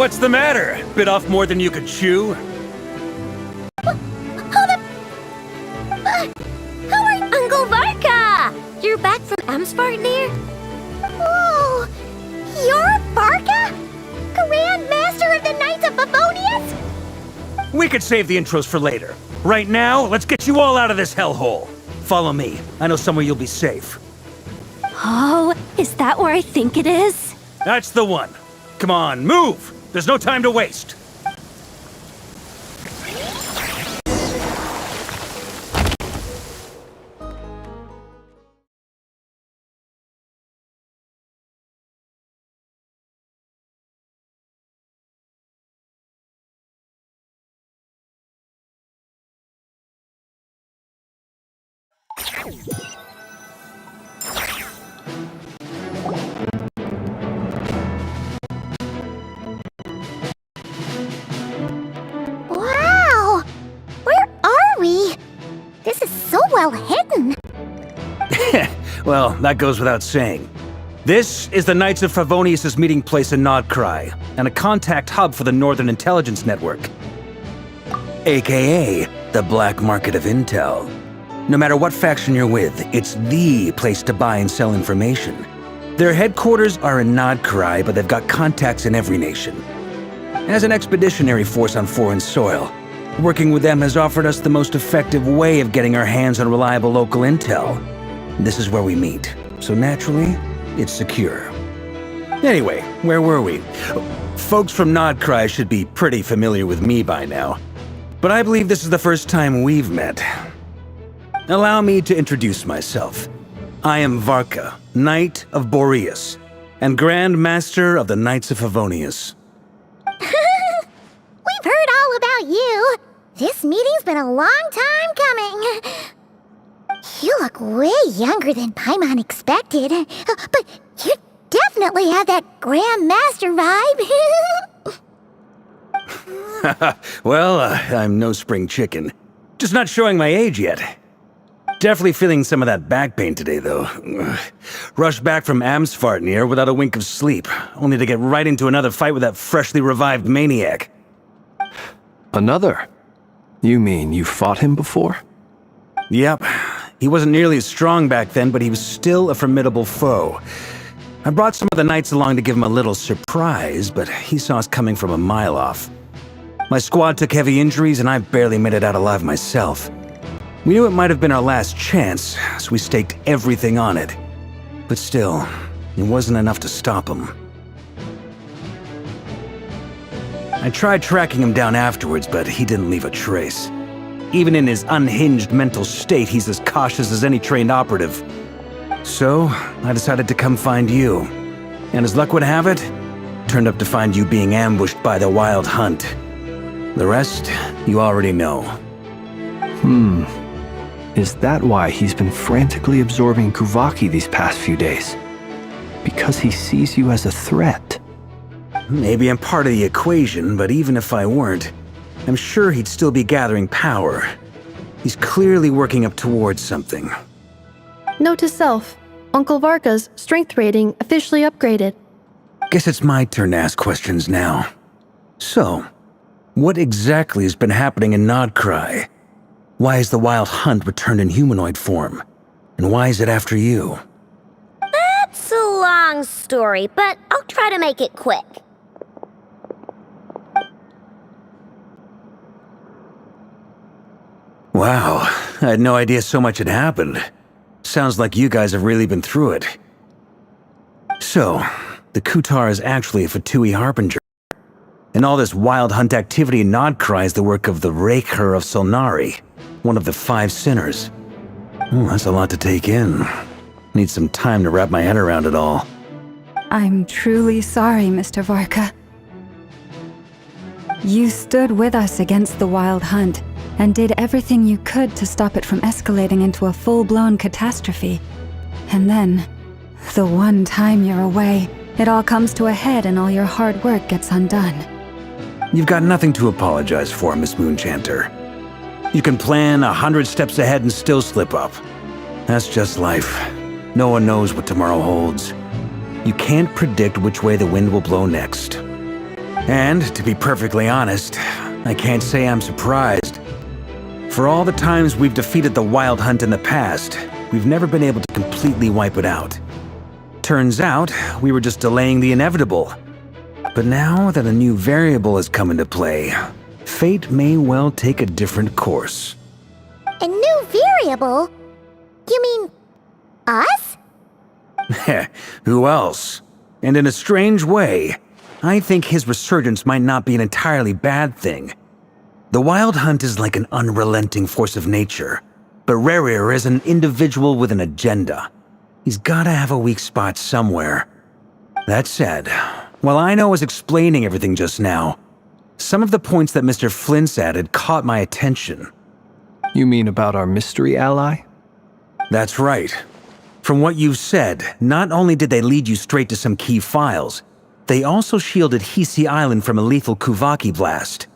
What's the matter? Bit off more than you could chew? How are Uncle Varka? You're back from Amsvartnir? Oh, you're Varka? Grand Master of the Knights of Favonius? We could save the intros for later. Right now, let's get you all out of this hellhole. Follow me. I know somewhere you'll be safe. Oh, is that where I think it is? That's the one. Come on, move! There's no time to waste. Wow! Where are we? This is so well hidden. Well, that goes without saying. This is the Knights of Favonius' meeting place in Nodcry, and a contact hub for the Northern Intelligence Network. AKA, the black market of intel. No matter what faction you're with, it's the place to buy and sell information. Their headquarters are in Nodcry, but they've got contacts in every nation. As an expeditionary force on foreign soil, working with them has offered us the most effective way of getting our hands on reliable local intel. This is where we meet, so naturally, it's secure. Anyway, where were we? Folks from Nodcry should be pretty familiar with me by now, but I believe this is the first time we've met. Allow me to introduce myself. I am Varka, Knight of Boreas, and Grand Master of the Knights of Favonius. We've heard all about you. This meeting's been a long time coming. You look way younger than Paimon expected, but you definitely have that Grand Master vibe. Well, I'm no spring chicken. Just not showing my age yet. Definitely feeling some of that back pain today, though. Rushed back from Amsvartnir without a wink of sleep, only to get right into another fight with that freshly revived maniac. Another? You mean you fought him before? Yep. He wasn't nearly as strong back then, but he was still a formidable foe. I brought some of the knights along to give him a little surprise, but he saw us coming from a mile off. My squad took heavy injuries, and I barely made it out alive myself. We knew it might have been our last chance, so we staked everything on it. But still, it wasn't enough to stop him. I tried tracking him down afterwards, but he didn't leave a trace. Even in his unhinged mental state, he's as cautious as any trained operative. So, I decided to come find you. And as luck would have it, turned up to find you being ambushed by the Wild Hunt. The rest, you already know. Is that why he's been frantically absorbing Kuvaki these past few days? Because he sees you as a threat? Maybe I'm part of the equation, but even if I weren't, I'm sure he'd still be gathering power. He's clearly working up towards something. Note to self, Uncle Varka's strength rating officially upgraded. Guess it's my turn to ask questions now. So, what exactly has been happening in Nodcry? Why has the Wild Hunt returned in humanoid form? And why is it after you? That's a long story, but I'll try to make it quick. Wow, I had no idea so much had happened. Sounds like you guys have really been through it. So, the Kutar is actually a Fatui Harbinger. And all this Wild Hunt activity in Nodcry is the work of the Raker of Solnari, one of the 5 sinners. That's a lot to take in. Need some time to wrap my head around it all. I'm truly sorry, Mr. Varka. You stood with us against the Wild Hunt, and did everything you could to stop it from escalating into a full-blown catastrophe. And then, the one time you're away, it all comes to a head and all your hard work gets undone. You've got nothing to apologize for, Miss Moonchanter. You can plan 100 steps ahead and still slip up. That's just life. No one knows what tomorrow holds. You can't predict which way the wind will blow next. And, to be perfectly honest, I can't say I'm surprised. For all the times we've defeated the Wild Hunt in the past, we've never been able to completely wipe it out. Turns out, we were just delaying the inevitable. But now that a new variable has come into play, fate may well take a different course. A new variable? You mean us? Who else? And in a strange way, I think his resurgence might not be an entirely bad thing. The Wild Hunt is like an unrelenting force of nature, but Rerir is an individual with an agenda. He's gotta have a weak spot somewhere. That said, while I was explaining everything just now, some of the points that Mr. Flint's added caught my attention. You mean about our mystery ally? That's right. From what you've said, not only did they lead you straight to some key files, they also shielded Hisi Island from a lethal Kuvaki blast.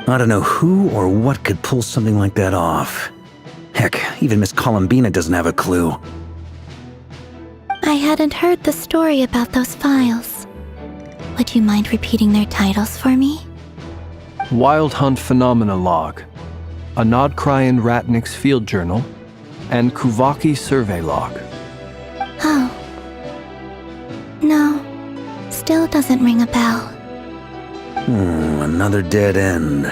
I don't know who or what could pull something like that off. Heck, even Miss Columbina doesn't have a clue. I hadn't heard the story about those files. Would you mind repeating their titles for me? Wild Hunt Phenomena Log, a Nodcrian Ratnik's Field Journal, and Kuvaki Survey Log. Oh. No, still doesn't ring a bell. Another dead end.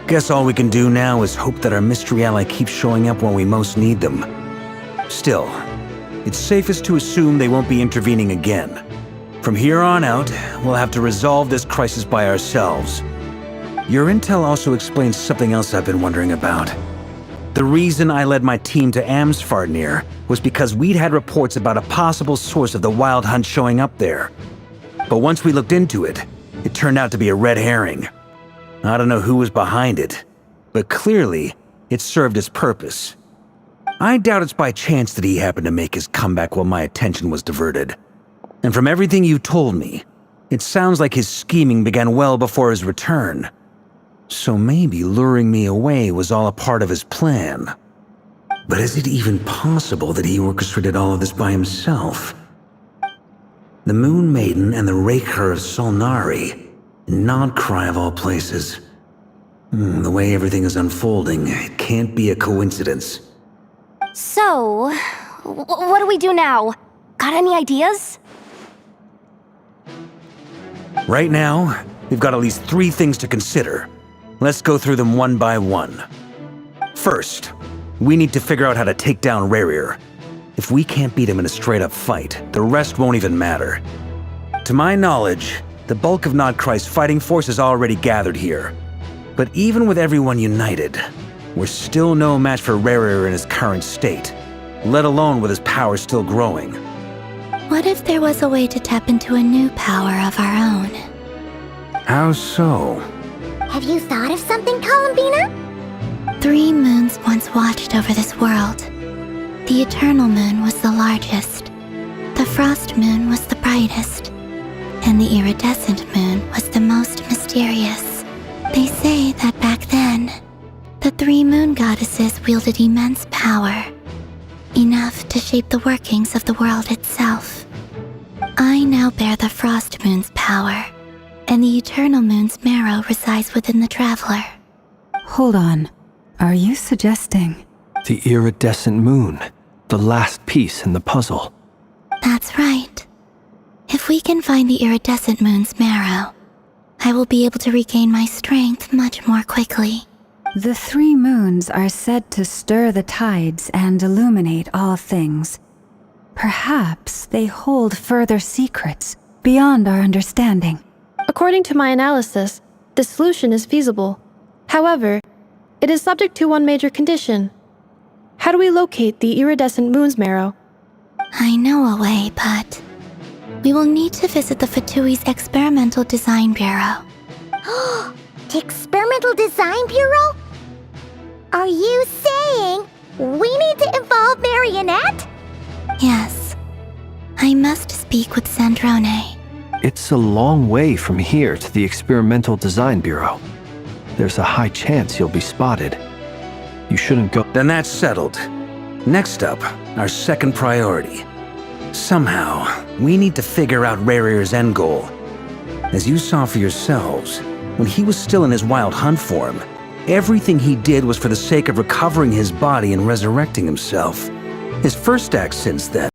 Guess all we can do now is hope that our mystery ally keeps showing up when we most need them. Still, it's safest to assume they won't be intervening again. From here on out, we'll have to resolve this crisis by ourselves. Your intel also explains something else I've been wondering about. The reason I led my team to Amsfarnir was because we'd had reports about a possible source of the Wild Hunt showing up there. But once we looked into it, it turned out to be a red herring. I don't know who was behind it, but clearly, it served its purpose. I doubt it's by chance that he happened to make his comeback while my attention was diverted. And from everything you told me, it sounds like his scheming began well before his return. So maybe luring me away was all a part of his plan. But is it even possible that he orchestrated all of this by himself? The Moon Maiden and the Raker of Solnari, Nodcry of all places. The way everything is unfolding, it can't be a coincidence. So, what do we do now? Got any ideas? Right now, we've got at least 3 things to consider. Let's go through them one by one. First, we need to figure out how to take down Rerir. If we can't beat him in a straight-up fight, the rest won't even matter. To my knowledge, the bulk of Nodcry's fighting force is already gathered here. But even with everyone united, we're still no match for Rerir in his current state, let alone with his power still growing. What if there was a way to tap into a new power of our own? How so? Have you thought of something, Columbina? 3 moons once watched over this world. The Eternal Moon was the largest, the Frost Moon was the brightest, and the Iridescent Moon was the most mysterious. They say that back then, the 3 moon goddesses wielded immense power, enough to shape the workings of the world itself. I now bear the Frost Moon's power, and the Eternal Moon's marrow resides within the Traveler. Hold on. Are you suggesting? The Iridescent Moon, the last piece in the puzzle. That's right. If we can find the Iridescent Moon's marrow, I will be able to regain my strength much more quickly. The 3 moons are said to stir the tides and illuminate all things. Perhaps they hold further secrets beyond our understanding. According to my analysis, the solution is feasible. However, it is subject to one major condition. How do we locate the Iridescent Moon's marrow? I know a way, but we will need to visit the Fatui's Experimental Design Bureau. The Experimental Design Bureau? Are you saying we need to involve Marionette? Yes. I must speak with Sandrone. It's a long way from here to the Experimental Design Bureau. There's a high chance you'll be spotted. You shouldn't go. Then that's settled. Next up, our second priority. Somehow, we need to figure out Rerir's end goal, As you saw for yourselves, when he was still in his wild hunt form, everything he did was for the sake of recovering his body and resurrecting himself. His first act since then